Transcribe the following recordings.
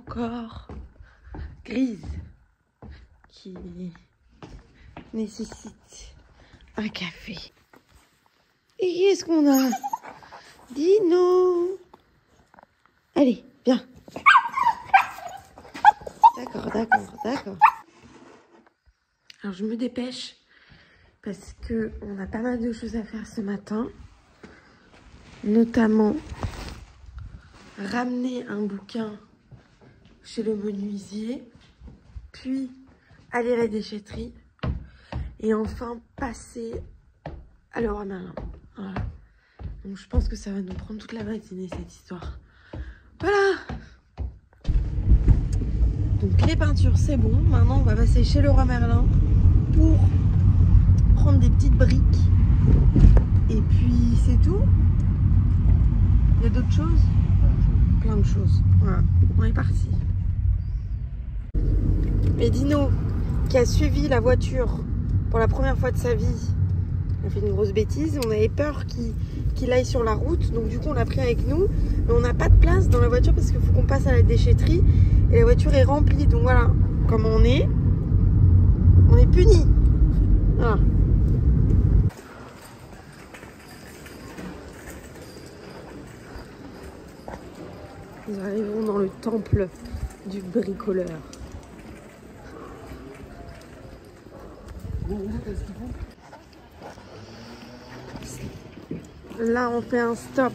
encore grise qui nécessite un café. Et qu'est-ce qu'on a? Dino. Allez, viens. D'accord. Alors je me dépêche parce que on a pas mal de choses à faire ce matin. Notamment ramener un bouquin chez le menuisier, puis aller à la déchetterie et enfin passer à Leroy Merlin. Voilà. Donc je pense que ça va nous prendre toute la matinée cette histoire. Voilà. Donc les peintures c'est bon. Maintenant on va passer chez Leroy Merlin pour prendre des petites briques. Et puis c'est tout. Il y a d'autres choses? Plein de choses. Voilà, on est parti. Et Dino, qui a suivi la voiture pour la première fois de sa vie, a fait une grosse bêtise. On avait peur qu'il aille sur la route. Donc du coup, on l'a pris avec nous. Mais on n'a pas de place dans la voiture parce qu'il faut qu'on passe à la déchetterie. Et la voiture est remplie. Donc voilà, comme on est punis. Voilà. Nous arrivons dans le temple du bricoleur. Là, on fait un stop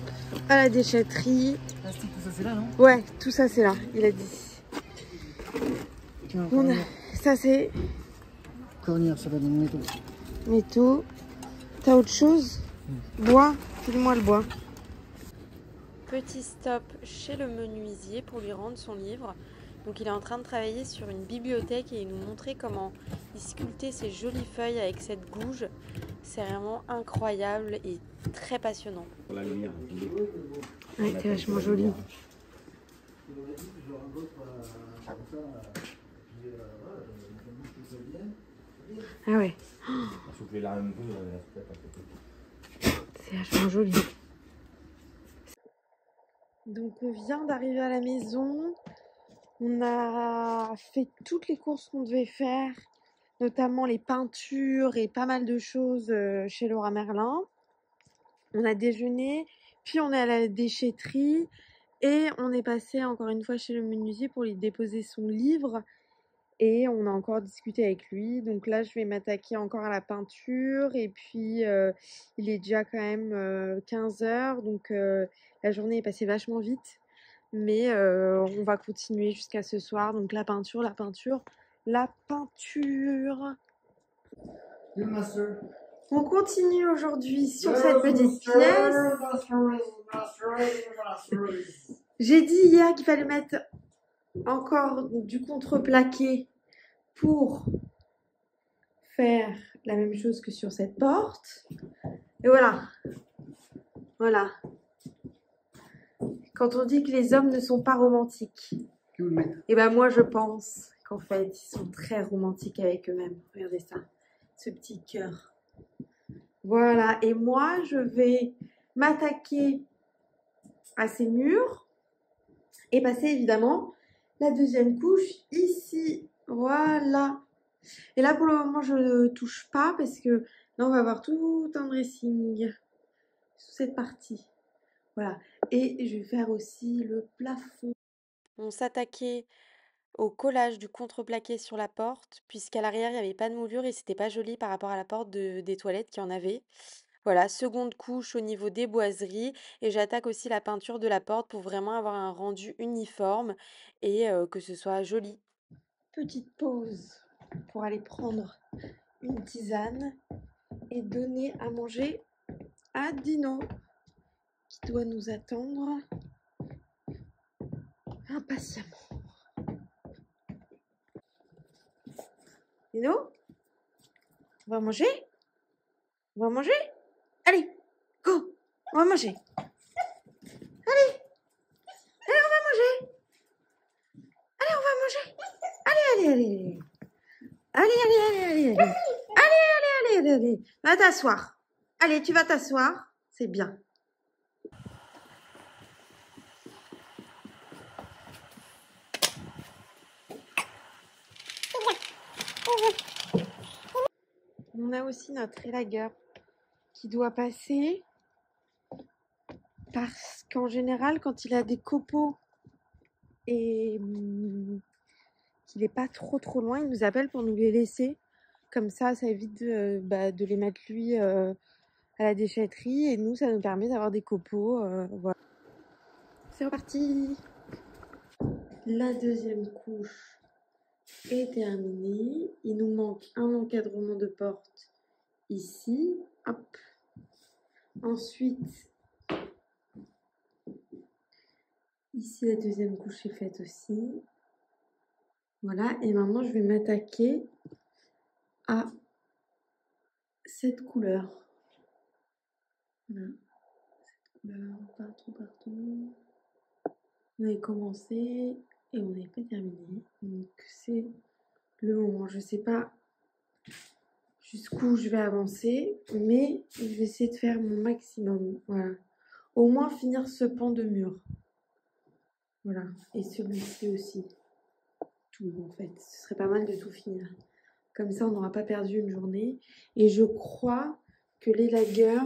à la déchetterie. Plastique, tout ça c'est là, non? Ouais, tout ça c'est là, il a dit. Ça c'est... Cornière, ça va dans le métaux. Métaux. T'as autre chose? Bois, file-moi le bois. Petit stop chez le menuisier pour lui rendre son livre. Donc il est en train de travailler sur une bibliothèque et il nous montrait comment il sculptait ces jolies feuilles avec cette gouge. C'est vraiment incroyable et très passionnant. La lumière. Ouais, c'est vachement joli. Ah ouais. C'est vachement joli. Donc on vient d'arriver à la maison. On a fait toutes les courses qu'on devait faire, notamment les peintures et pas mal de choses chez Leroy Merlin. On a déjeuné, puis on est à la déchetterie et on est passé encore une fois chez le menuisier pour lui déposer son livre. Et on a encore discuté avec lui. Donc là, je vais m'attaquer encore à la peinture. Et puis, il est déjà quand même 15 h. Donc, la journée est passée vachement vite. Mais on va continuer jusqu'à ce soir. Donc, la peinture. On continue aujourd'hui sur cette petite pièce. J'ai dit hier qu'il fallait mettre encore du contreplaqué pour faire la même chose que sur cette porte. Et voilà. Voilà. Quand on dit que les hommes ne sont pas romantiques, et ben moi je pense qu'en fait ils sont très romantiques avec eux-mêmes. Regardez ça, ce petit cœur. Voilà. Et moi je vais m'attaquer à ces murs et passer évidemment la deuxième couche ici. Voilà. Et là, pour le moment, je ne touche pas parce que là, on va avoir tout un dressing sous cette partie. Voilà. Et je vais faire aussi le plafond. On s'attaquait au collage du contreplaqué sur la porte, puisqu'à l'arrière, il n'y avait pas de moulure et c'était pas joli par rapport à la porte des toilettes qui en avait. Voilà, seconde couche au niveau des boiseries. Et j'attaque aussi la peinture de la porte pour vraiment avoir un rendu uniforme et que ce soit joli. Petite pause pour aller prendre une tisane et donner à manger à Dino qui doit nous attendre impatiemment. Dino, on va manger? On va manger? Allez, go, on va manger. Allez, allez, on va manger. Allez, on va manger. Allez, allez, allez. Allez, allez, allez, allez, allez. Allez, allez, allez, allez. Va t'asseoir. Allez, tu vas t'asseoir. C'est bien. On a aussi notre élagueur qui doit passer parce qu'en général, quand il a des copeaux et qu'il n'est pas trop loin, il nous appelle pour nous les laisser. Comme ça évite de les mettre lui à la déchetterie et nous, ça nous permet d'avoir des copeaux. Voilà. C'est reparti. La deuxième couche est terminée. Il nous manque un encadrement de porte ici. Hop. Ensuite, ici la deuxième couche est faite aussi. Voilà. Et maintenant, je vais m'attaquer à cette couleur. Voilà. Cette couleur partout. On avait commencé et on n'est pas terminé. Donc c'est le moment. Je sais pas jusqu'où je vais avancer, mais je vais essayer de faire mon maximum. Voilà. Au moins finir ce pan de mur. Voilà. Et celui-ci aussi. Tout en fait. Ce serait pas mal de tout finir. Comme ça, on n'aura pas perdu une journée. Et je crois que l'élagueur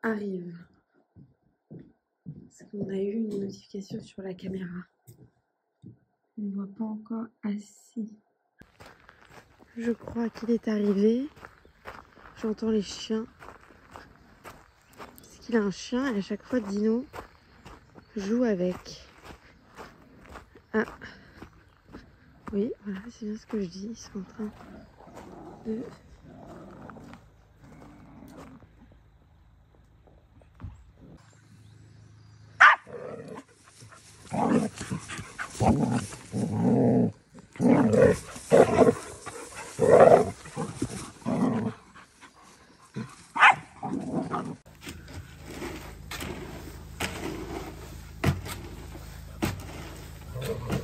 arrive. Parce qu'on a eu une notification sur la caméra. On ne voit pas encore assez. Je crois qu'il est arrivé. J'entends les chiens. Parce qu'il a un chien et à chaque fois Dino joue avec. Ah. Oui, voilà, c'est bien ce que je dis. Ils sont en train de...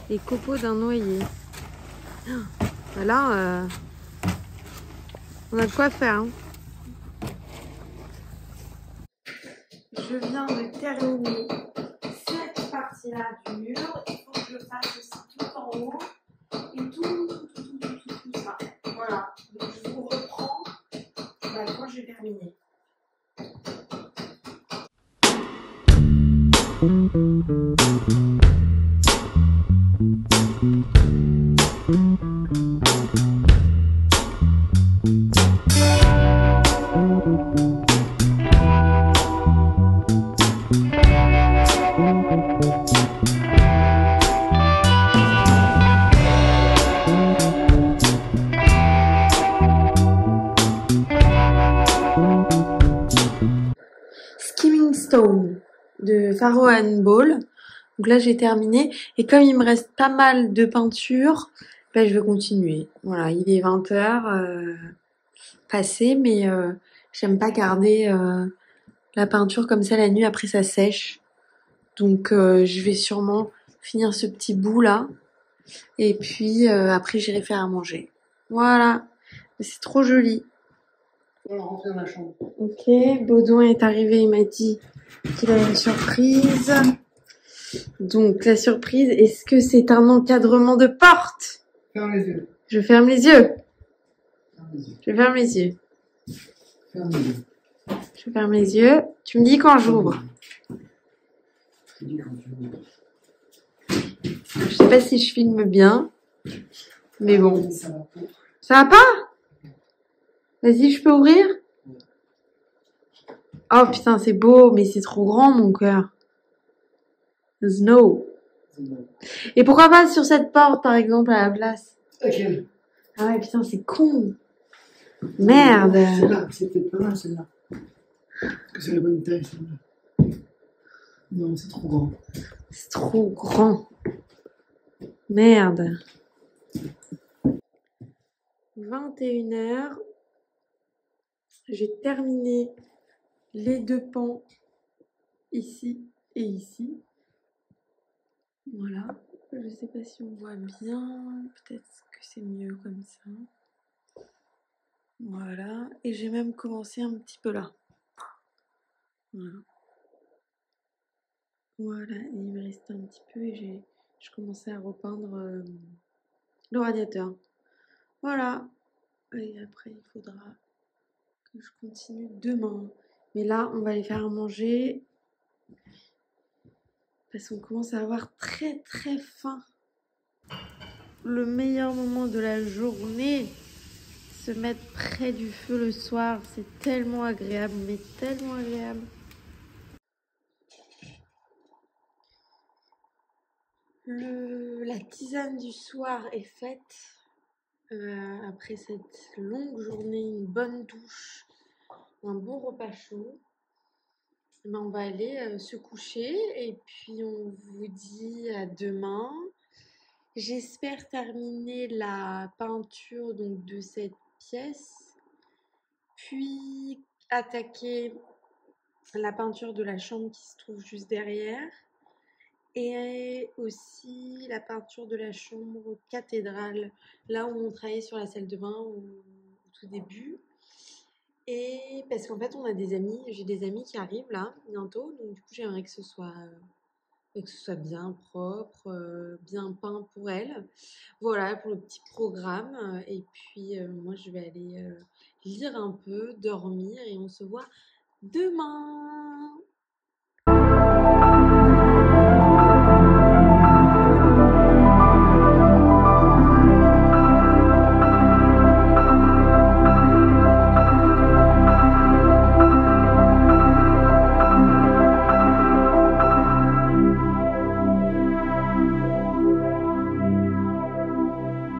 Les copeaux d'un noyer. Voilà, on a de quoi faire. Hein. Je viens de terminer cette partie-là du mur. Il faut que je fasse aussi tout en haut et tout ça. Voilà. Donc je vous reprends quand j'ai terminé. Skimming Stone de Faro Ball. Donc là j'ai terminé et comme il me reste pas mal de peinture, ben, je vais continuer. Voilà, il est 20h passé, mais j'aime pas garder la peinture comme ça la nuit, après ça sèche. Donc je vais sûrement finir ce petit bout là et puis après j'irai faire à manger. Voilà, c'est trop joli. On va rentrer dans la chambre. Ok, Baudouin est arrivé, il m'a dit qu'il avait une surprise. Donc la surprise, est-ce que c'est un encadrement de porte? Ferme les yeux. Je ferme les yeux. Ferme les yeux. Je ferme les yeux. Ferme les yeux. Je ferme les yeux. Tu me dis quand j'ouvre. Je te dis quand tu ouvres. Je sais pas si je filme bien, mais bon. Ça va pas. Ça va pas? Vas-y, je peux ouvrir? Oh putain, c'est beau, mais c'est trop grand mon cœur. Snow. Et pourquoi pas sur cette porte, par exemple, à la place? Ok. Ah ouais, putain, c'est con. Merde. Celle-là, c'est peut-être pas mal celle-là. Parce que c'est la bonne taille celle-là. Non, c'est trop grand. C'est trop grand. Merde. 21h. J'ai terminé les deux pans ici et ici. Voilà. Je sais pas si on voit bien. Peut-être que c'est mieux comme ça. Voilà. Et j'ai même commencé un petit peu là. Voilà. Voilà. Et il me restait un petit peu et je commençais à repeindre le radiateur. Voilà. Et après, il faudra que je continue demain. Mais là, on va aller faire à manger parce qu'on commence à avoir très très faim. Le meilleur moment de la journée, se mettre près du feu le soir, c'est tellement agréable, mais tellement agréable. La tisane du soir est faite. Après cette longue journée, une bonne douche, un bon repas chaud, ben on va aller se coucher et puis on vous dit à demain. J'espère terminer la peinture donc de cette pièce, puis attaquer la peinture de la chambre qui se trouve juste derrière et aussi la peinture de la chambre cathédrale, là où on travaillait sur la salle de bain au tout début. Et parce qu'en fait, on a des amis, j'ai des amis qui arrivent là bientôt, donc du coup, j'aimerais que ce soit bien propre, bien peint pour elles. Voilà pour le petit programme. Et puis, moi, je vais aller lire un peu, dormir et on se voit demain.